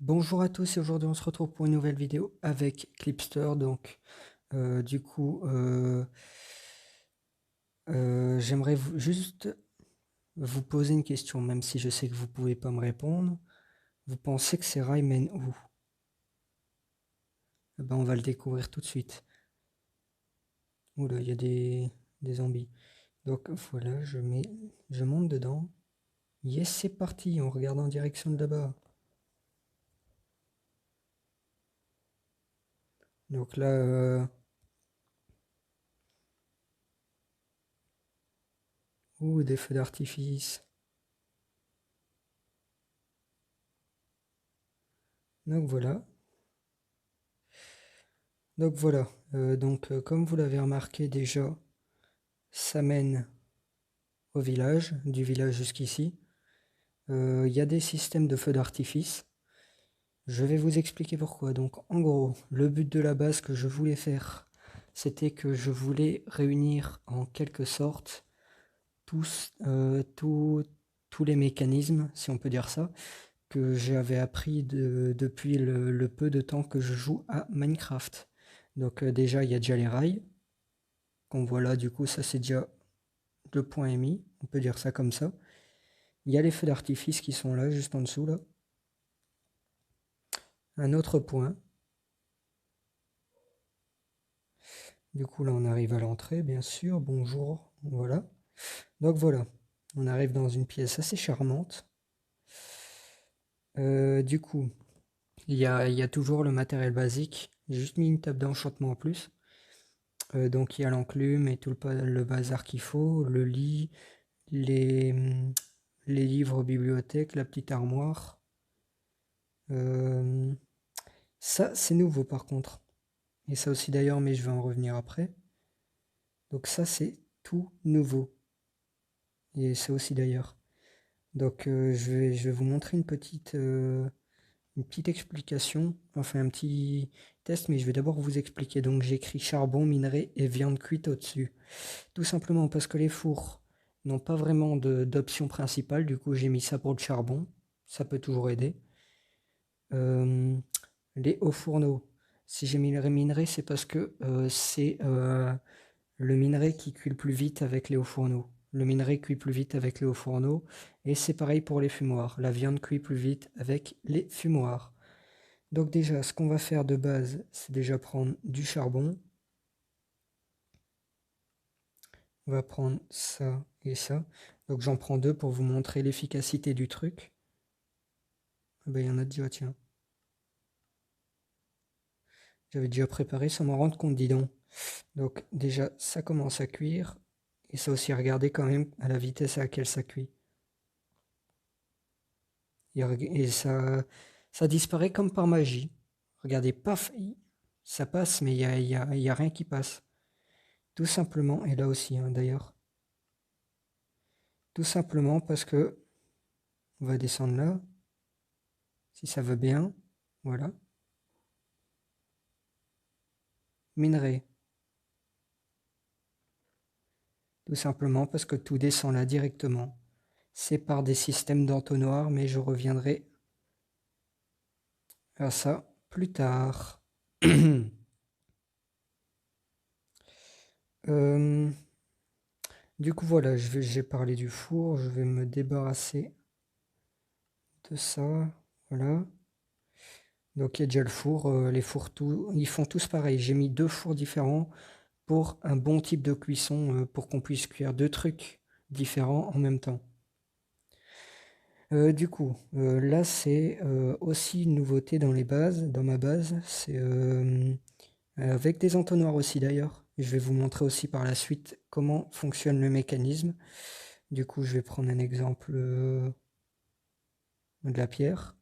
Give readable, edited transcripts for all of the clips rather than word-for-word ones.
Bonjour à tous et aujourd'hui on se retrouve pour une nouvelle vidéo avec Clipster. Donc j'aimerais juste vous poser une question, même si je sais que vous pouvez pas me répondre. Vous pensez que ces rails mènent où? Eh ben, on va le découvrir tout de suite. Oula, il y a des zombies. Donc voilà, je monte dedans. Yes, c'est parti, on regarde en direction de là-bas. Donc là, des feux d'artifice. Donc voilà. Comme vous l'avez remarqué déjà, ça mène au village, du village jusqu'ici. Il y a des systèmes de feux d'artifice. Je vais vous expliquer pourquoi. Donc en gros, le but de la base que je voulais faire, c'était que je voulais réunir en quelque sorte tous les mécanismes, si on peut dire ça, que j'avais appris depuis le peu de temps que je joue à Minecraft. Donc déjà, il y a déjà les rails, qu'on voit là, du coup, ça c'est déjà le point émis, on peut dire ça comme ça. Il y a les feux d'artifice qui sont là, juste en dessous, là. Un autre point. Du coup, là, on arrive à l'entrée, bien sûr. Bonjour. Voilà. Donc voilà, on arrive dans une pièce assez charmante. Du coup, il y a toujours le matériel basique. J'ai juste mis une table d'enchantement en plus. Donc il y a l'enclume et tout le bazar qu'il faut, le lit, les, les livres bibliothèque, la petite armoire. Euh, Ça, c'est nouveau par contre. Et ça aussi d'ailleurs, mais je vais en revenir après. Donc ça, c'est tout nouveau. Et ça aussi d'ailleurs. Donc je vais vous montrer une petite explication, enfin un petit test, mais je vais d'abord vous expliquer. Donc j'ai écrit charbon, minerai et viande cuite au-dessus. Tout simplement parce que les fours n'ont pas vraiment d'option principale, du coup j'ai mis ça pour le charbon. Ça peut toujours aider. Euh, les hauts fourneaux. Si j'ai mis le minerai, c'est parce que c'est le minerai qui cuit le plus vite avec les hauts fourneaux. Le minerai cuit plus vite avec les hauts fourneaux. Et c'est pareil pour les fumoirs. La viande cuit plus vite avec les fumoirs. Donc déjà, ce qu'on va faire de base, c'est déjà prendre du charbon. On va prendre ça et ça. Donc j'en prends deux pour vous montrer l'efficacité du truc. Ah ben, il y en a déjà, tiens. J'avais déjà préparé sans m'en rendre compte, dis donc. Donc déjà, ça commence à cuire. Et ça aussi, regardez quand même à la vitesse à laquelle ça cuit. Et ça disparaît comme par magie. Regardez, paf, ça passe, mais il y a rien qui passe. Tout simplement, et là aussi hein, d'ailleurs, tout simplement parce que, on va descendre là, si ça veut bien, voilà, minerai. Tout simplement parce que tout descend là directement. C'est par des systèmes d'entonnoir, mais je reviendrai à ça plus tard. Euh, du coup, voilà, j'ai parlé du four, je vais me débarrasser de ça. Voilà. Donc, il y a déjà le four. Les fours, ils font tous pareil. J'ai mis deux fours différents pour un bon type de cuisson, pour qu'on puisse cuire deux trucs différents en même temps. Là, c'est aussi une nouveauté dans les bases, dans ma base. C'est avec des entonnoirs aussi d'ailleurs. Je vais vous montrer aussi par la suite comment fonctionne le mécanisme. Du coup, je vais prendre un exemple de la pierre.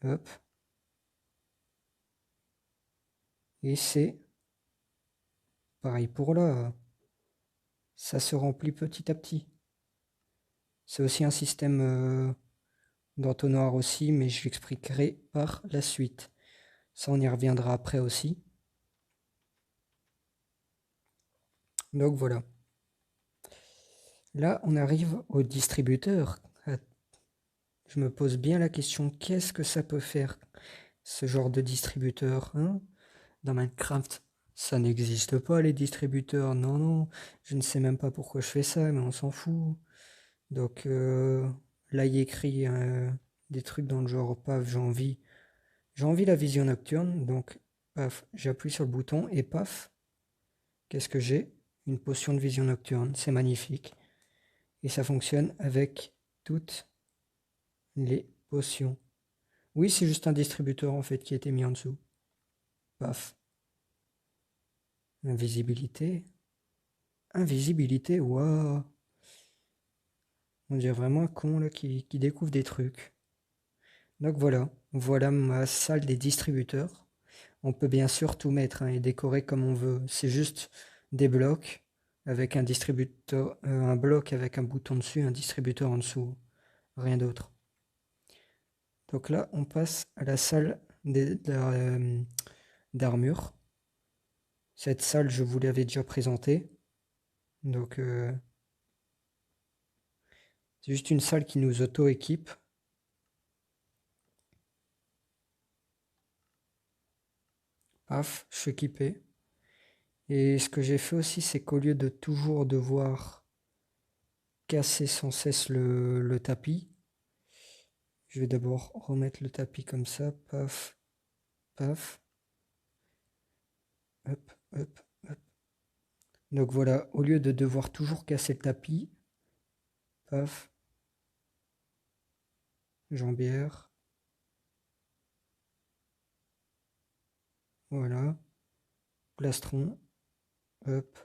Hop. Et c'est pareil pour là. Ça se remplit petit à petit. C'est aussi un système d'entonnoir aussi, mais je l'expliquerai par la suite. Ça, on y reviendra après aussi. Donc voilà. Là, on arrive au distributeur. Je me pose bien la question, qu'est-ce que ça peut faire, ce genre de distributeur, hein? Dans Minecraft, ça n'existe pas, les distributeurs. Non, non, je ne sais même pas pourquoi je fais ça, mais on s'en fout. Donc là, il écrit des trucs dans le genre, paf, j'ai envie la vision nocturne. Donc, paf, j'appuie sur le bouton et paf, qu'est-ce que j'ai? Une potion de vision nocturne. C'est magnifique. Et ça fonctionne avec toutes les potions. Oui, c'est juste un distributeur en fait qui a été mis en dessous. Paf. Invisibilité. Invisibilité, waouh. On dirait vraiment un con là qui découvre des trucs. Donc voilà, voilà ma salle des distributeurs. On peut bien sûr tout mettre hein, et décorer comme on veut. C'est juste des blocs avec un distributeur, un bloc avec un bouton dessus, un distributeur en dessous. Rien d'autre. Donc là, on passe à la salle d'armure. Cette salle, je vous l'avais déjà présentée. Donc c'est juste une salle qui nous auto-équipe. Paf, je suis équipé. Et ce que j'ai fait aussi, c'est qu'au lieu de toujours devoir casser sans cesse le tapis, je vais d'abord remettre le tapis comme ça, paf, paf, hop, hop, hop. Donc voilà, au lieu de devoir toujours casser le tapis, paf, jambière, voilà, plastron, hop,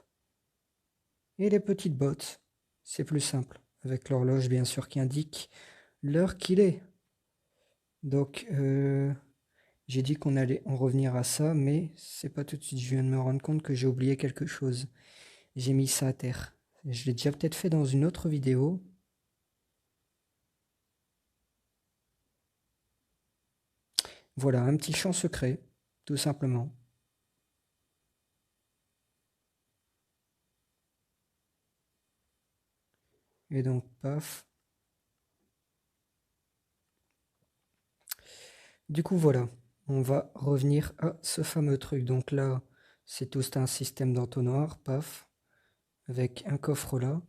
et les petites bottes. C'est plus simple, avec l'horloge bien sûr qui indique l'heure qu'il est. Donc j'ai dit qu'on allait en revenir à ça, mais c'est pas tout de suite. Je viens de me rendre compte que j'ai oublié quelque chose. J'ai mis ça à terre. Je l'ai déjà peut-être fait dans une autre vidéo. Voilà, un petit champ secret, tout simplement. Et donc, paf. Du coup, voilà. On va revenir à ce fameux truc. Donc là, c'est tout un système d'entonnoir, paf, avec un coffre là.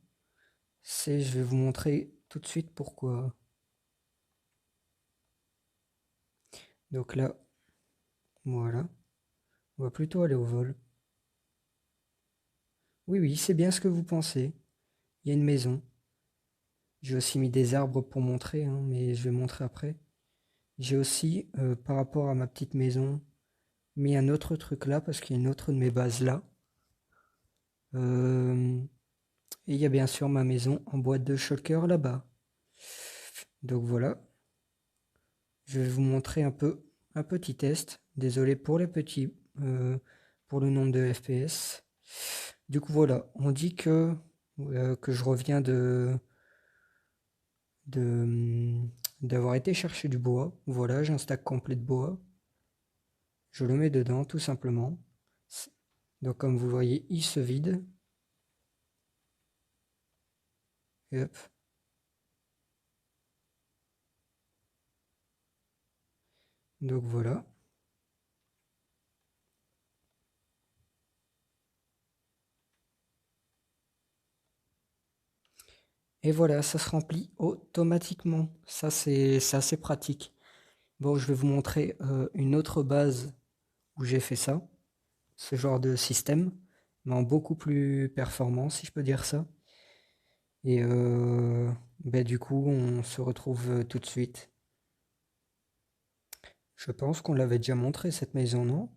Je vais vous montrer tout de suite pourquoi. Donc là, voilà. On va plutôt aller au vol. Oui, oui, c'est bien ce que vous pensez. Il y a une maison. J'ai aussi mis des arbres pour montrer, hein, mais je vais montrer après. J'ai aussi, par rapport à ma petite maison, mis un autre truc là, parce qu'il y a une autre de mes bases là. Et il y a bien sûr ma maison en boîte de shulker là-bas. Donc voilà, je vais vous montrer un peu un petit test. Désolé pour les petits, pour le nombre de FPS. Du coup voilà, on dit que je reviens d'avoir été chercher du bois. Voilà, j'ai un stack complet de bois. Je le mets dedans tout simplement. Donc comme vous voyez, il se vide. Et hop. Donc voilà. Et voilà, ça se remplit automatiquement. Ça, c'est assez pratique. Bon, je vais vous montrer une autre base où j'ai fait ça. Ce genre de système, mais en beaucoup plus performant, si je peux dire ça. Et ben, du coup, on se retrouve tout de suite. Je pense qu'on l'avait déjà montré, cette maison, non?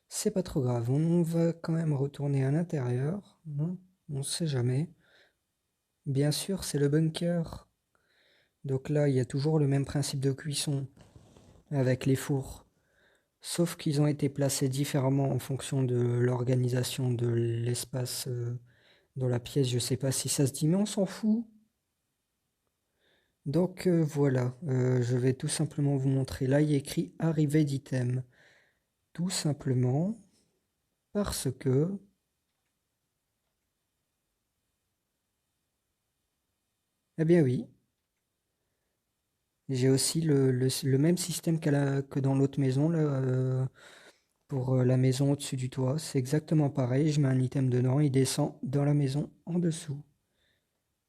C'est pas trop grave. On va quand même retourner à l'intérieur. Non, on ne sait jamais. Bien sûr, c'est le bunker. Donc là, il y a toujours le même principe de cuisson avec les fours. Sauf qu'ils ont été placés différemment en fonction de l'organisation de l'espace dans la pièce. Je sais pas si ça se dit, mais on s'en fout. Donc voilà, je vais tout simplement vous montrer. Là, il y a écrit arrivée d'item. Tout simplement parce que... Eh bien oui, J'ai aussi le même système que dans l'autre maison, là, pour la maison au-dessus du toit. C'est exactement pareil. Je mets un item dedans, il descend dans la maison en dessous.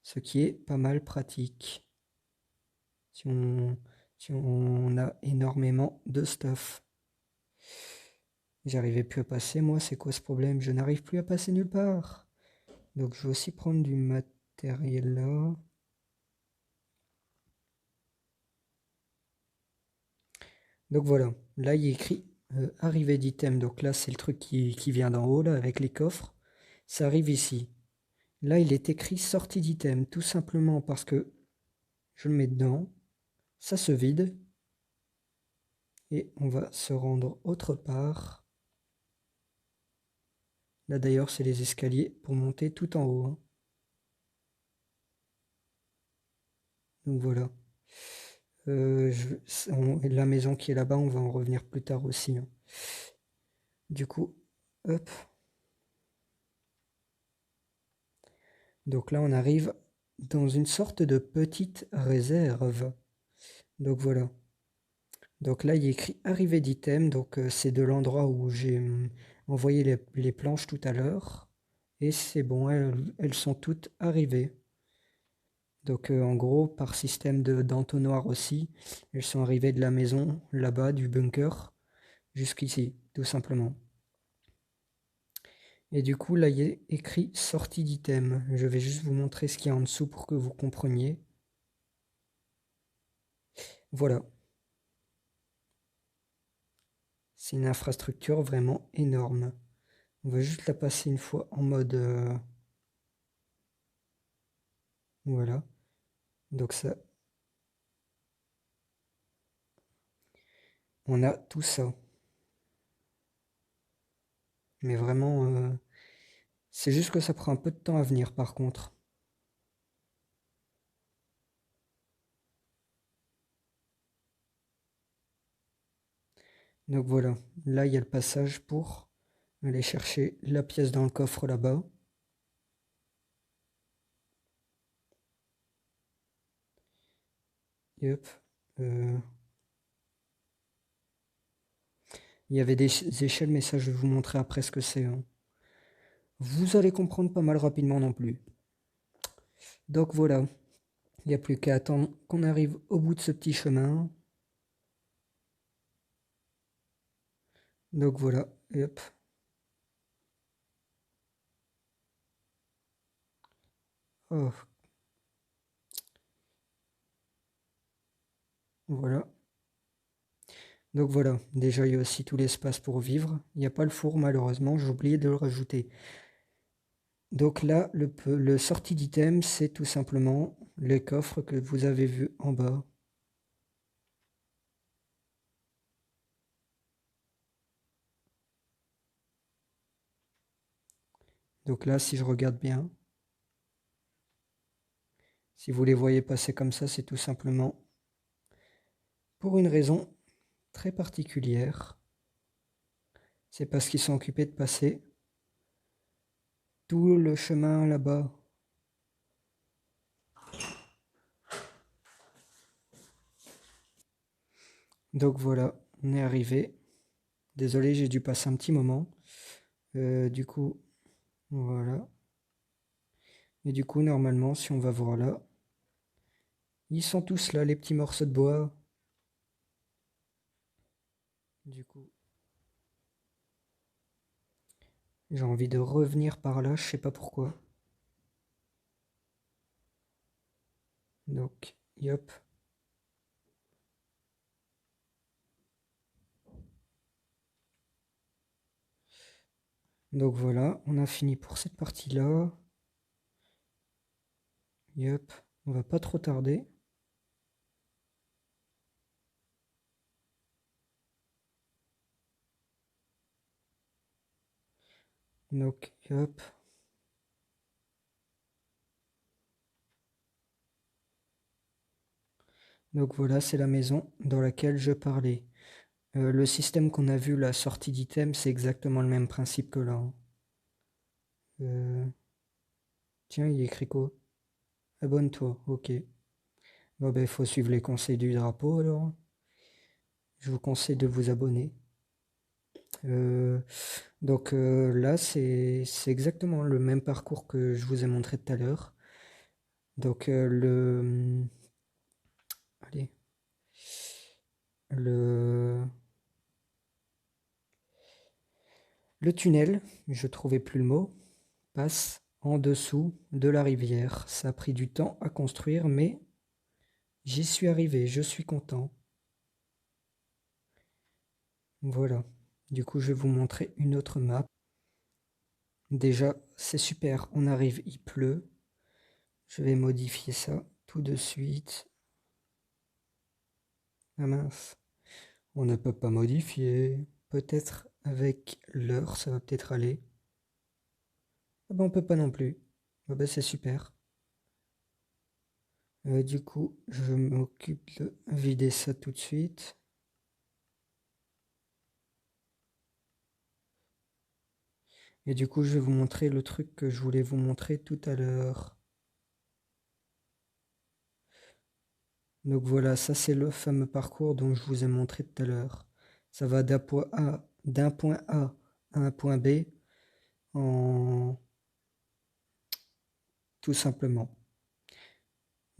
Ce qui est pas mal pratique. Si on, si on a énormément de stuff. J'arrivais plus à passer, moi, c'est quoi ce problème? Je n'arrive plus à passer nulle part. Donc je vais aussi prendre du matériel là. Donc voilà, là il est écrit arrivée d'item. Donc là c'est le truc qui vient d'en haut là avec les coffres. Ça arrive ici. Là il est écrit sortie d'item, tout simplement parce que je le mets dedans, ça se vide et on va se rendre autre part. Là d'ailleurs c'est les escaliers pour monter tout en haut, hein. Donc voilà. La maison qui est là-bas, on va en revenir plus tard aussi, hein. Du coup, hop. Donc là, on arrive dans une sorte de petite réserve. Donc voilà. Donc là, il y a écrit arrivée d'item. Donc c'est de l'endroit où j'ai envoyé les planches tout à l'heure. Et c'est bon, elles sont toutes arrivées. Donc en gros, par système d'entonnoir aussi, elles sont arrivées de la maison, là-bas, du bunker, jusqu'ici, tout simplement. Et du coup, là, il y a écrit sortie d'item. Je vais juste vous montrer ce qu'il y a en dessous pour que vous compreniez. Voilà. C'est une infrastructure vraiment énorme. On va juste la passer une fois en mode... voilà. Donc ça, on a tout ça. Mais vraiment, c'est juste que ça prend un peu de temps à venir par contre. Donc voilà, là il y a le passage pour aller chercher la pièce dans le coffre là-bas. Et hop. Il y avait des échelles, mais ça je vais vous montrer après ce que c'est, hein. Vous allez comprendre pas mal rapidement non plus. Donc voilà, il n'y a plus qu'à attendre qu'on arrive au bout de ce petit chemin. Donc voilà, et hop. Oh, voilà. Donc voilà, déjà il y a aussi tout l'espace pour vivre. Il n'y a pas le four malheureusement, j'ai oublié de le rajouter. Donc là, le sortie d'item, c'est tout simplement les coffres que vous avez vus en bas. Donc là, si je regarde bien, si vous les voyez passer comme ça, c'est tout simplement pour une raison très particulière. C'est parce qu'ils sont occupés de passer tout le chemin là-bas. Donc voilà, on est arrivé. Désolé, j'ai dû passer un petit moment. Du coup, voilà. Et du coup, normalement, si on va voir là, ils sont tous là, les petits morceaux de bois. Du coup, j'ai envie de revenir par là, je sais pas pourquoi. Donc, hop. Donc voilà, on a fini pour cette partie-là. Yep, on va pas trop tarder. Donc, hop. Donc voilà, c'est la maison dans laquelle je parlais. Le système qu'on a vu, la sortie d'item, c'est exactement le même principe que là, hein. Tiens, il est écrit quoi? Abonne-toi, ok. Bon, ben, il faut suivre les conseils du drapeau alors. Je vous conseille de vous abonner. Donc là, c'est exactement le même parcours que je vous ai montré tout à l'heure. Donc allez, le, le tunnel, je trouvais plus le mot, passe en dessous de la rivière. Ça a pris du temps à construire, mais j'y suis arrivé, je suis content. Voilà. Du coup, je vais vous montrer une autre map. Déjà, c'est super, on arrive, il pleut. Je vais modifier ça tout de suite. Ah mince, on ne peut pas modifier. Peut-être avec l'heure, ça va peut-être aller. Ah ben on peut pas non plus. Ah ben c'est super. Du coup, je m'occupe de vider ça tout de suite. Et du coup, je vais vous montrer le truc que je voulais vous montrer tout à l'heure. Donc voilà, ça c'est le fameux parcours dont je vous ai montré tout à l'heure. Ça va d'un point A à un point B en tout simplement.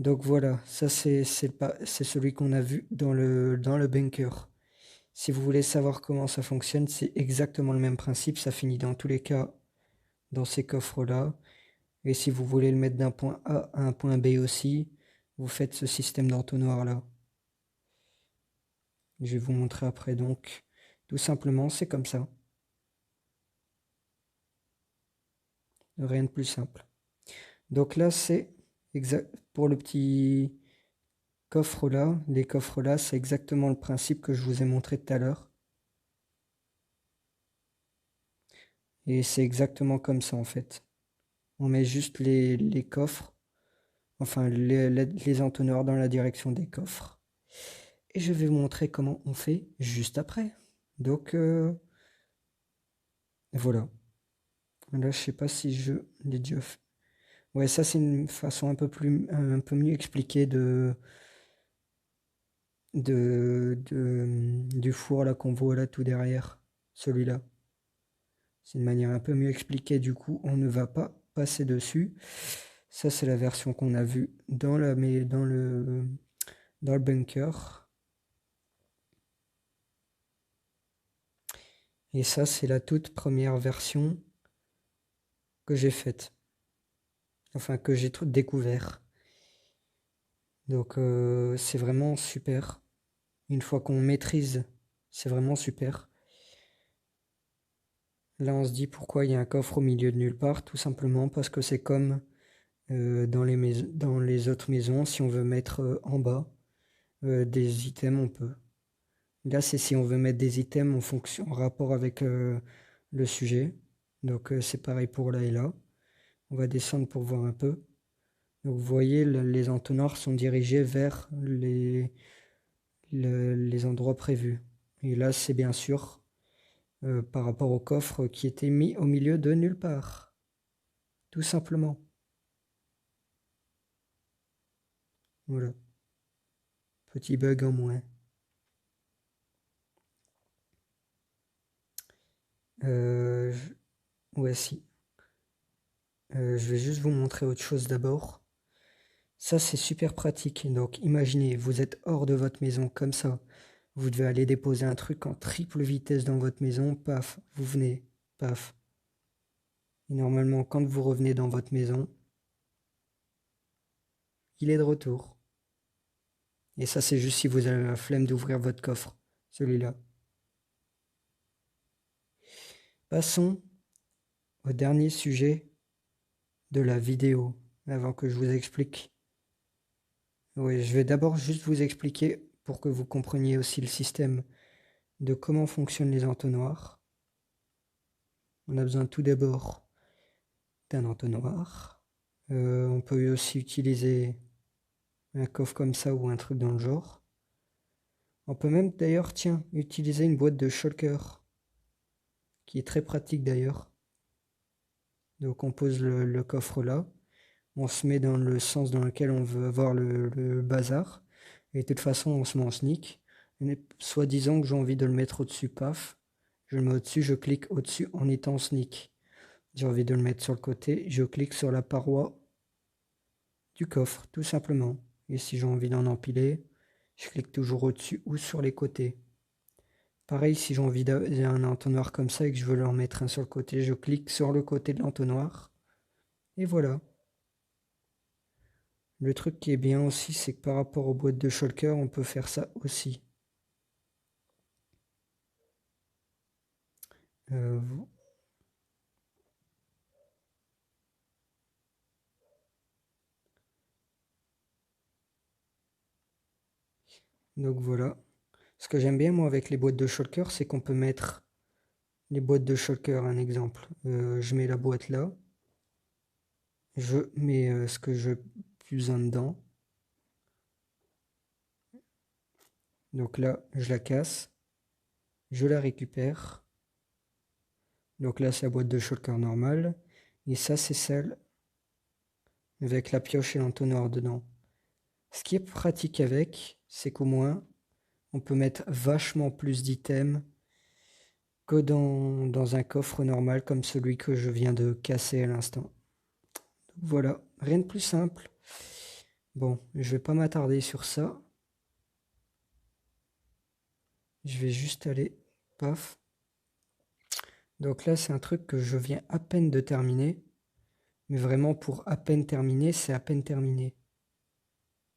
Donc voilà, ça c'est celui qu'on a vu dans le bunker. Si vous voulez savoir comment ça fonctionne, c'est exactement le même principe. Ça finit dans tous les cas dans ces coffres-là. Et si vous voulez le mettre d'un point A à un point B aussi, vous faites ce système d'entonnoir-là. Je vais vous montrer après donc. Tout simplement, c'est comme ça. Rien de plus simple. Donc là, c'est exact pour le petit coffre-là. Les coffres-là, c'est exactement le principe que je vous ai montré tout à l'heure. Et c'est exactement comme ça en fait. On met juste les coffres, enfin les entonnoirs dans la direction des coffres. Et je vais vous montrer comment on fait juste après. Donc voilà. Là, je sais pas si je l'ai déjà fait. Ouais, ça c'est une façon un peu mieux expliquée du four là qu'on voit là tout derrière, celui-là. C'est une manière un peu mieux expliquée, du coup on ne va pas passer dessus. Ça c'est la version qu'on a vue dans le bunker. Et ça c'est la toute première version que j'ai faite. Enfin que j'ai découvert. Donc c'est vraiment super. Une fois qu'on maîtrise, c'est vraiment super. Là on se dit pourquoi il y a un coffre au milieu de nulle part, tout simplement parce que c'est comme dans les autres maisons, si on veut mettre en bas des items, on peut. Là, c'est si on veut mettre des items en rapport avec le sujet. Donc c'est pareil pour là et là. On va descendre pour voir un peu. Donc vous voyez, les entonnoirs sont dirigés vers les endroits prévus. Et là, c'est bien sûr par rapport au coffre qui était mis au milieu de nulle part. Tout simplement. Voilà. Petit bug en moins. Euh, ouais, si. Je vais juste vous montrer autre chose d'abord. Ça, c'est super pratique. Donc, imaginez, vous êtes hors de votre maison comme ça. Vous devez aller déposer un truc en triple vitesse dans votre maison. Paf, vous venez. Paf. Et normalement, quand vous revenez dans votre maison, il est de retour. Et ça, c'est juste si vous avez la flemme d'ouvrir votre coffre. Celui-là. Passons au dernier sujet de la vidéo. Avant que je vous explique. Oui, je vais d'abord juste vous expliquer pour que vous compreniez aussi le système de comment fonctionnent les entonnoirs. On a besoin tout d'abord d'un entonnoir. On peut aussi utiliser un coffre comme ça ou un truc dans le genre. On peut même d'ailleurs, tiens, utiliser une boîte de shulker qui est très pratique d'ailleurs. Donc on pose le coffre là. on se met dans le sens dans lequel on veut avoir le bazar. Et de toute façon, on se met en sneak. Soit disant que j'ai envie de le mettre au-dessus, paf. Je le mets au-dessus, je clique au-dessus en étant en sneak. J'ai envie de le mettre sur le côté, je clique sur la paroi du coffre, tout simplement. Et si j'ai envie d'en empiler, je clique toujours au-dessus ou sur les côtés. Pareil, si j'ai envie d'un entonnoir comme ça et que je veux en mettre un sur le côté, je clique sur le côté de l'entonnoir. Et voilà. Le truc qui est bien aussi, c'est que par rapport aux boîtes de shulker, on peut faire ça aussi. Euh, donc voilà. Ce que j'aime bien moi avec les boîtes de shulker, c'est qu'on peut mettre les boîtes de shulker, un exemple. Je mets la boîte là. Je mets ce que je plus besoin dedans. Donc là, je la casse. Je la récupère. Donc là, c'est la boîte de shulker normale. Et ça, c'est celle avec la pioche et l'entonnoir dedans. Ce qui est pratique avec, c'est qu'au moins, on peut mettre vachement plus d'items que dans un coffre normal comme celui que je viens de casser à l'instant. Voilà, rien de plus simple. Bon, je vais pas m'attarder sur ça. Je vais juste aller, paf. Donc là, c'est un truc que je viens à peine de terminer. Mais vraiment, pour à peine terminer, c'est à peine terminé.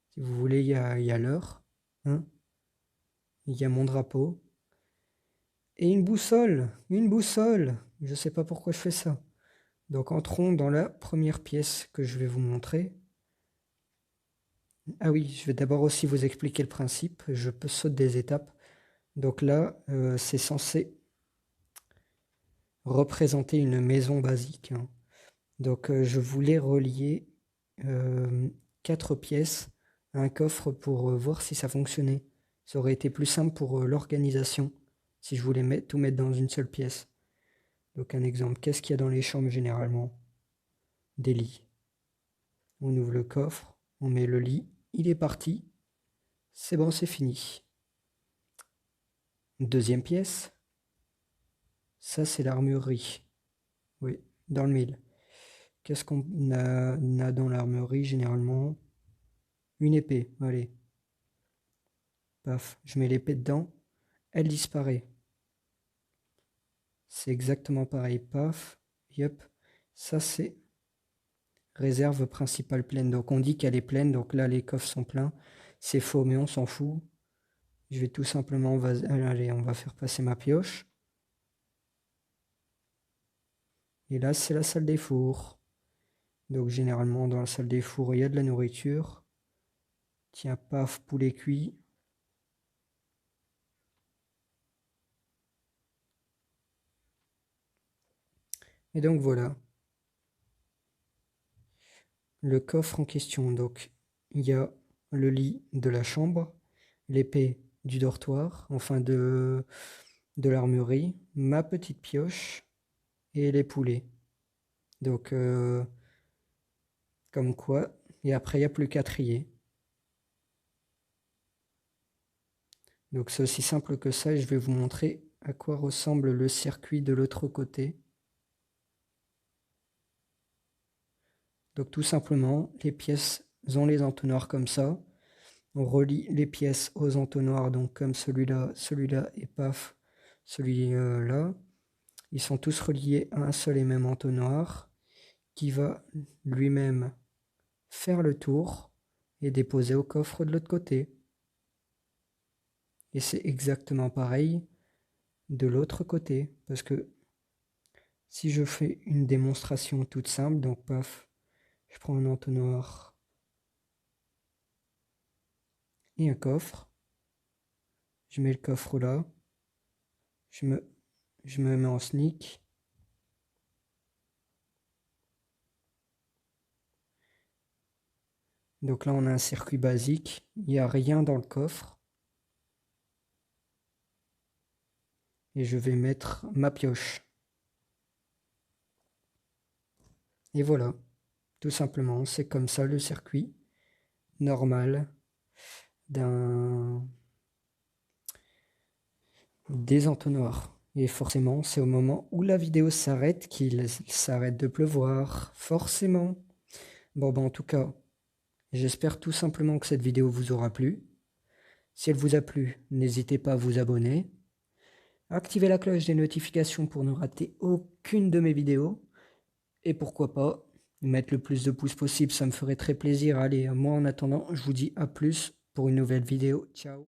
Si vous voulez, il y a l'heure. Hein, il y a mon drapeau. Et une boussole. Une boussole. Je sais pas pourquoi je fais ça. Donc entrons dans la première pièce que je vais vous montrer. Ah oui, je vais d'abord aussi vous expliquer le principe. Je peux sauter des étapes. Donc là, c'est censé représenter une maison basique. Hein. Donc je voulais relier 4 pièces à un coffre pour voir si ça fonctionnait. Ça aurait été plus simple pour l'organisation si je voulais tout mettre dans une seule pièce. Donc un exemple, qu'est-ce qu'il y a dans les chambres généralement? Des lits. On ouvre le coffre, on met le lit, il est parti. C'est bon, c'est fini. Deuxième pièce, ça c'est l'armurerie. Oui, dans le mille. Qu'est-ce qu'on a dans l'armurerie généralement? Une épée, allez. Paf, je mets l'épée dedans, elle disparaît. C'est exactement pareil, paf, yep. Ça c'est réserve principale pleine. Donc on dit qu'elle est pleine, donc là les coffres sont pleins. C'est faux, mais on s'en fout. Je vais tout simplement, allez, on va faire passer ma pioche. Et là c'est la salle des fours. Donc généralement dans la salle des fours il y a de la nourriture. Tiens, paf, poulet cuit. Et donc voilà, le coffre en question. Donc il y a le lit de la chambre, l'épée du dortoir, enfin de l'armurerie, ma petite pioche et les poulets. Donc comme quoi, et après il n'y a plus qu'à trier. Donc c'est aussi simple que ça et je vais vous montrer à quoi ressemble le circuit de l'autre côté. Donc tout simplement, les pièces ont les entonnoirs comme ça. On relie les pièces aux entonnoirs, donc comme celui-là et paf, celui-là. Ils sont tous reliés à un seul et même entonnoir qui va lui-même faire le tour et déposer au coffre de l'autre côté. Et c'est exactement pareil de l'autre côté, parce que si je fais une démonstration toute simple, donc paf, je prends un entonnoir et un coffre, je mets le coffre là, je me mets en sneak, donc là on a un circuit basique, il n'y a rien dans le coffre, et je vais mettre ma pioche. Et voilà. Tout simplement, c'est comme ça le circuit normal des entonnoirs. Et forcément, c'est au moment où la vidéo s'arrête qu'il s'arrête de pleuvoir. Forcément. Bon, en tout cas, j'espère tout simplement que cette vidéo vous aura plu. Si elle vous a plu, n'hésitez pas à vous abonner. Activez la cloche des notifications pour ne rater aucune de mes vidéos. Et pourquoi pas, mettre le plus de pouces possible, ça me ferait très plaisir. Allez, moi en attendant, je vous dis à plus pour une nouvelle vidéo. Ciao.